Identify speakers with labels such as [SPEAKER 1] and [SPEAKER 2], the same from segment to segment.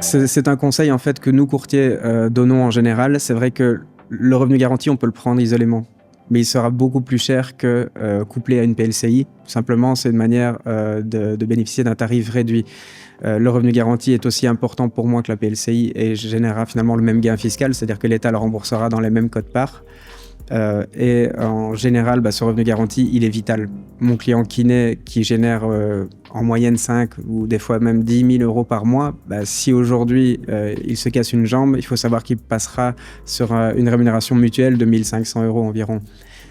[SPEAKER 1] C'est un conseil en fait que nous courtiers donnons en général. C'est vrai que le revenu garanti, on peut le prendre isolément, mais il sera beaucoup plus cher que couplé à une PLCI. Tout simplement, c'est une manière de bénéficier d'un tarif réduit. Le revenu garanti est aussi important pour moi que la PLCI et générera finalement le même gain fiscal, c'est-à-dire que l'État le remboursera dans les mêmes quotes-parts. Et en général, ce revenu garanti, il est vital. Mon client kiné qui génère en moyenne 5 ou des fois même 10 000 euros par mois, si aujourd'hui il se casse une jambe, il faut savoir qu'il passera sur une rémunération mutuelle de 1 500 euros environ.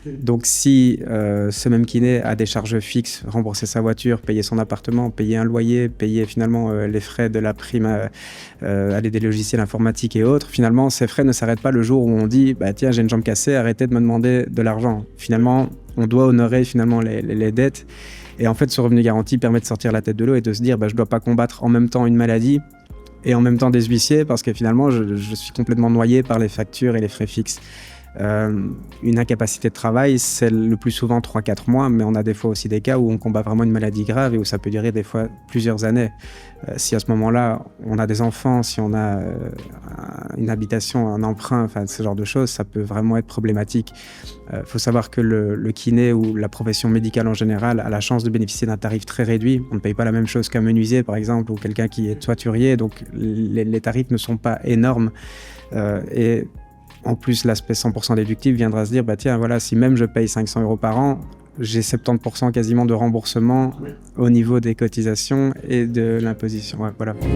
[SPEAKER 1] Donc si ce même kiné a des charges fixes, rembourser sa voiture, payer son appartement, payer un loyer, payer finalement les frais de la prime à des logiciels informatiques et autres, finalement ces frais ne s'arrêtent pas le jour où on dit tiens, j'ai une jambe cassée, arrêtez de me demander de l'argent. Finalement, on doit honorer finalement les dettes. Et en fait, ce revenu garanti permet de sortir la tête de l'eau et de se dire je ne dois pas combattre en même temps une maladie et en même temps des huissiers parce que finalement je suis complètement noyé par les factures et les frais fixes. Une incapacité de travail, c'est le plus souvent 3-4 mois, mais on a des fois aussi des cas où on combat vraiment une maladie grave et où ça peut durer des fois plusieurs années. Si à ce moment-là, on a des enfants, si on a une habitation, un emprunt, ce genre de choses, ça peut vraiment être problématique. Faut savoir que le kiné ou la profession médicale en général a la chance de bénéficier d'un tarif très réduit. On ne paye pas la même chose qu'un menuisier, par exemple, ou quelqu'un qui est toiturier, donc les tarifs ne sont pas énormes. Et en plus, l'aspect 100% déductible viendra se dire, tiens, voilà, si même je paye 500 euros par an, j'ai 70% quasiment de remboursement au niveau des cotisations et de l'imposition. Ouais, voilà.